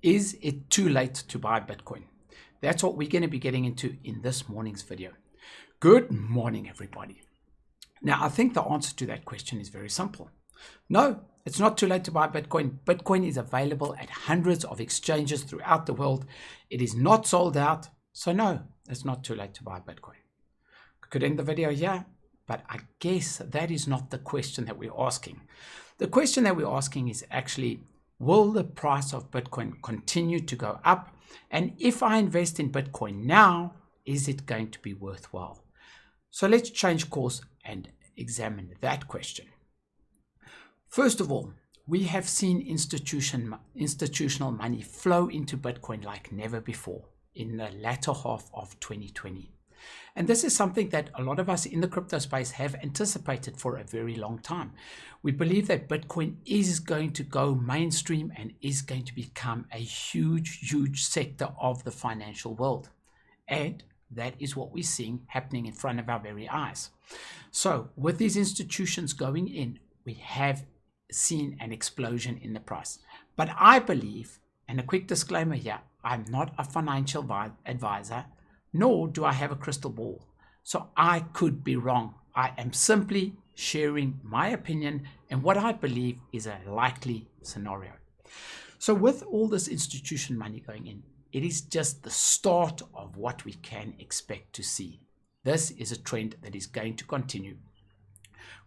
Is it too late to buy Bitcoin? That's what we're going to be getting into in this morning's video. Good morning, everybody. Now, I think the answer to that question is very simple. No, it's not too late to buy Bitcoin. Bitcoin is available at hundreds of exchanges throughout the world. It is not sold out. So no, it's not too late to buy Bitcoin. Could end the video here, but I guess that is not the question that we're asking. The question that we're asking is actually, will the price of Bitcoin continue to go up? And if I invest in Bitcoin now, is it going to be worthwhile? So let's change course and examine that question. First of all, we have seen institutional money flow into Bitcoin like never before in the latter half of 2020. And this is something that a lot of us in the crypto space have anticipated for a very long time. We believe that Bitcoin is going to go mainstream and is going to become a huge sector of the financial world. And that is what we're seeing happening in front of our very eyes. So with these institutions going in, we have seen an explosion in the price. But I believe, and a quick disclaimer here, I'm not a financial advisor, nor do I have a crystal ball. So I could be wrong. I am simply sharing my opinion and what I believe is a likely scenario. So with all this institution money going in, it is just the start of what we can expect to see. This is a trend that is going to continue.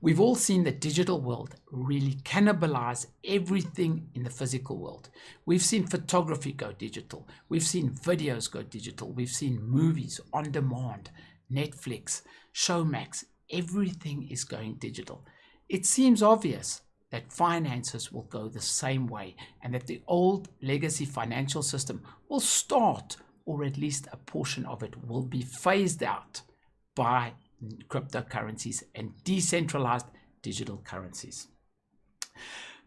We've all seen the digital world really cannibalize everything in the physical world. We've seen photography go digital. We've seen videos go digital. We've seen movies on demand, Netflix, Showmax, everything is going digital. It seems obvious that finances will go the same way and that the old legacy financial system will start, or at least a portion of it will be phased out by cryptocurrencies and decentralized digital currencies.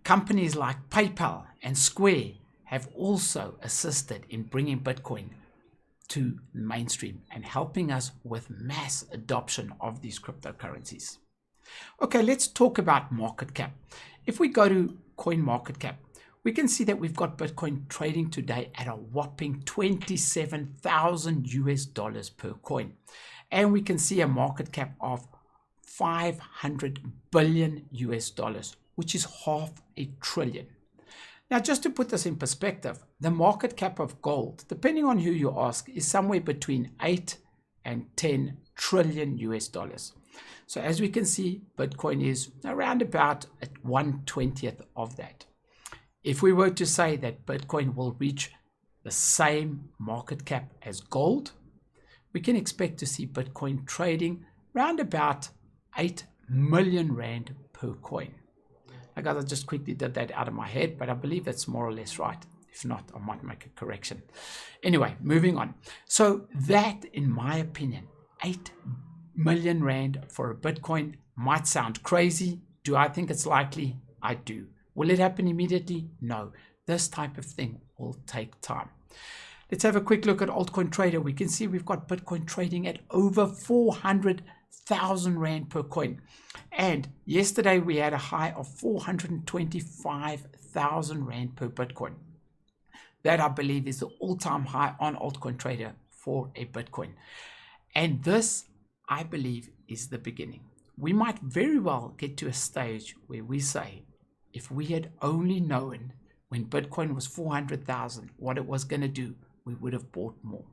Companies like PayPal and Square have also assisted in bringing Bitcoin to mainstream and helping us with mass adoption of these cryptocurrencies. Okay, let's talk about market cap. If we go to CoinMarketCap, we can see that we've got Bitcoin trading today at a whopping $27,000 per coin. And we can see a market cap of $500 billion, which is $500 billion. Now, just to put this in perspective, the market cap of gold, depending on who you ask, is somewhere between 8 and 10 trillion US dollars. So as we can see, Bitcoin is around about at 1/20th of that. If we were to say that Bitcoin will reach the same market cap as gold, we can expect to see Bitcoin trading around about 8 million Rand per coin. I guess I just quickly did that out of my head, but I believe that's more or less right. If not, I might make a correction. Anyway, moving on. So that, in my opinion, 8 million Rand for a Bitcoin might sound crazy. Do I think it's likely? I do. Will it happen immediately? No. This type of thing will take time. Let's have a quick look at Altcoin Trader. We can see we've got Bitcoin trading at over 400,000 Rand per coin. And yesterday we had a high of 425,000 Rand per Bitcoin. That, I believe, is the all-time high on Altcoin Trader for a Bitcoin. And this, I believe, is the beginning. We might very well get to a stage where we say, if we had only known when Bitcoin was 400,000 what it was going to do, we would have bought more.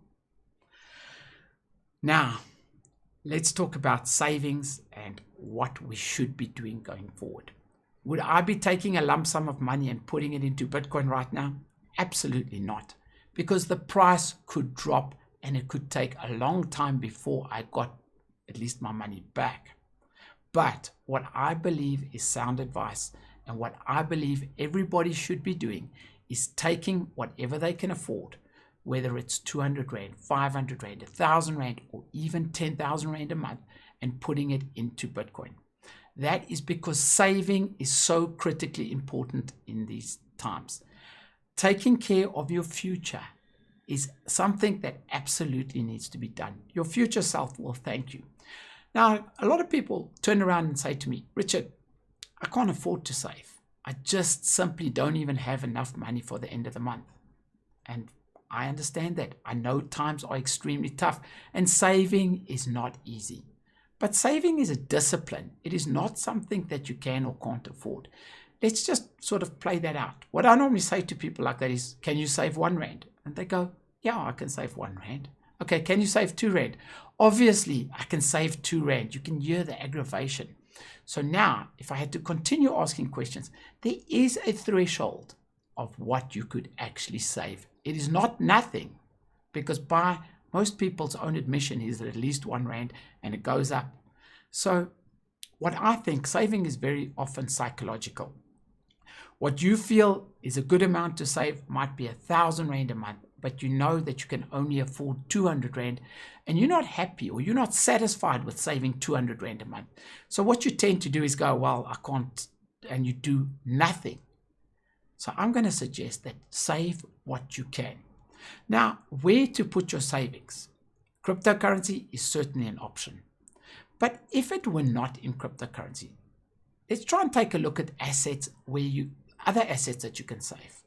Now, let's talk about savings and what we should be doing going forward. Would I be taking a lump sum of money and putting it into Bitcoin right now? Absolutely not, because the price could drop and it could take a long time before I got at least my money back. But what I believe is sound advice, and what I believe everybody should be doing, is taking whatever they can afford, whether it's 200 Rand, 500 Rand, 1,000 Rand, or even 10,000 Rand a month, and putting it into Bitcoin. That is because saving is so critically important in these times. Taking care of your future is something that absolutely needs to be done. Your future self will thank you. Now, a lot of people turn around and say to me, Richard, I can't afford to save. I just simply don't even have enough money for the end of the month. And I understand that. I know times are extremely tough and saving is not easy. But saving is a discipline. It is not something that you can or can't afford. Let's just sort of play that out. What I normally say to people like that is, can you save R1? And they go, yeah, I can save R1. Okay, can you save R2? Obviously, I can save R2. You can hear the aggravation. So now, if I had to continue asking questions, there is a threshold of what you could actually save. It is not nothing, because by most people's own admission is at least R1 and it goes up. So what I think, saving is very often psychological. What you feel is a good amount to save might be R1,000 a month, but you know that you can only afford R200 and you're not happy or you're not satisfied with saving R200 a month. So what you tend to do is go, well, I can't, and you do nothing. So I'm going to suggest that save what you can. Now, where to put your savings? Cryptocurrency is certainly an option. But if it were not in cryptocurrency, let's try and take a look at assets other assets that you can save.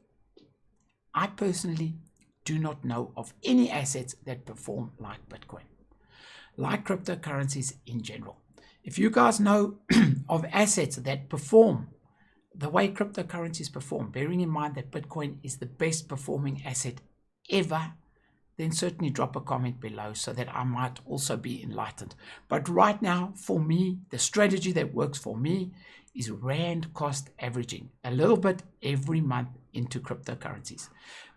I personally do not know of any assets that perform like Bitcoin, like cryptocurrencies in general. If you guys know of assets that perform the way cryptocurrencies perform, bearing in mind that Bitcoin is the best performing asset ever, then certainly drop a comment below so that I might also be enlightened. But right now, for me, the strategy that works for me is rand cost averaging a little bit every month into cryptocurrencies.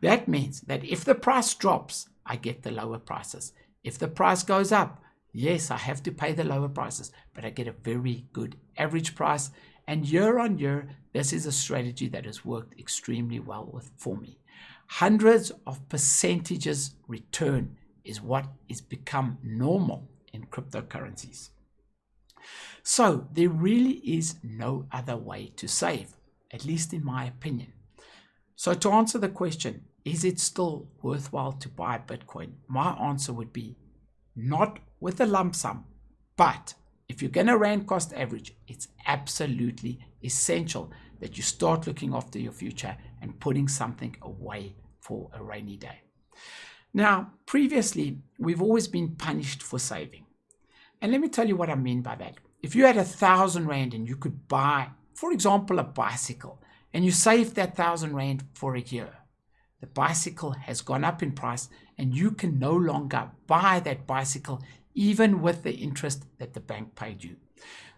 That means that if the price drops, I get the lower prices. If the price goes up, yes, I have to pay the lower prices, but I get a very good average price. And year on year, this is a strategy that has worked extremely well for me. Hundreds of percentages return is what is become normal in cryptocurrencies. So there really is no other way to save, at least in my opinion. So to answer the question, is it still worthwhile to buy Bitcoin? My answer would be not with a lump sum, but if you're going to rand cost average, it's absolutely essential that you start looking after your future and putting something away for a rainy day. Now, previously, we've always been punished for saving. And let me tell you what I mean by that. If you had R1,000 and you could buy, for example, a bicycle, and you saved that R1,000 for a year, the bicycle has gone up in price and you can no longer buy that bicycle even with the interest that the bank paid you.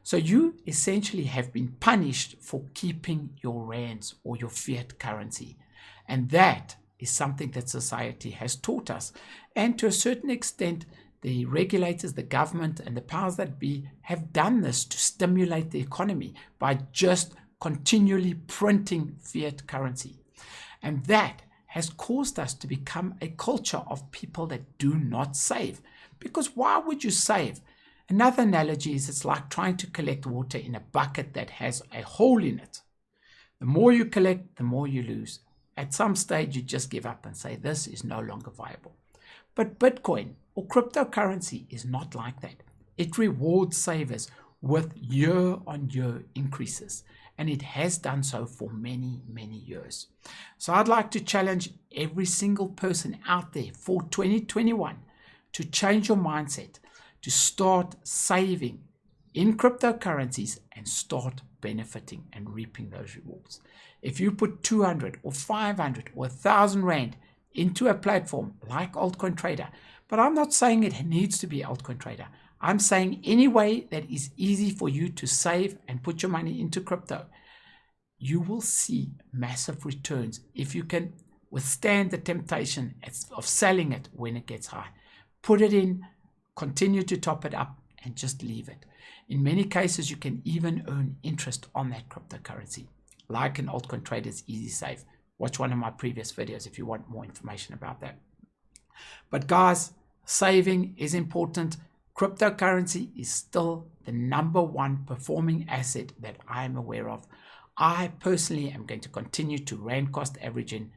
So you essentially have been punished for keeping your rands or your fiat currency. And that is something that society has taught us. And to a certain extent, the regulators, the government, and the powers that be have done this to stimulate the economy by just continually printing fiat currency. And that has caused us to become a culture of people that do not save. Because why would you save? Another analogy is it's like trying to collect water in a bucket that has a hole in it. The more you collect, the more you lose. At some stage, you just give up and say, this is no longer viable. But Bitcoin or cryptocurrency is not like that. It rewards savers with year-on-year increases. And it has done so for many, many years. So I'd like to challenge every single person out there for 2021 to change your mindset, to start saving in cryptocurrencies and start benefiting and reaping those rewards. If you put 200 or 500 or 1,000 Rand into a platform like Altcoin Trader, but I'm not saying it needs to be Altcoin Trader. I'm saying any way that is easy for you to save and put your money into crypto, you will see massive returns if you can withstand the temptation of selling it when it gets high. Put it in, continue to top it up, and just leave it. In many cases, you can even earn interest on that cryptocurrency, like an Altcoin Trader's Easy Save. Watch one of my previous videos if you want more information about that. But guys, saving is important. Cryptocurrency is still the #1 performing asset that I am aware of. I personally am going to continue to rand cost averaging,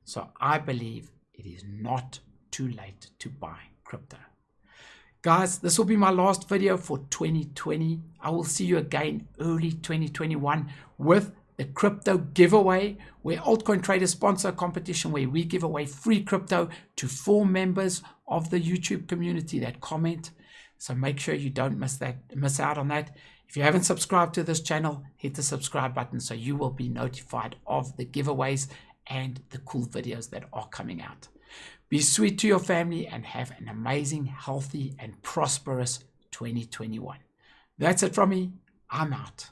so I believe it is not too late to buy crypto. Guys, this will be my last video for 2020. I will see you again early 2021 with the crypto giveaway, where Altcoin Traders sponsor a competition where we give away free crypto to 4 members of the YouTube community that comment. So make sure you don't miss out on that. If you haven't subscribed to this channel, hit the subscribe button so you will be notified of the giveaways and the cool videos that are coming out. Be sweet to your family and have an amazing, healthy, and prosperous 2021. That's it from me. I'm out.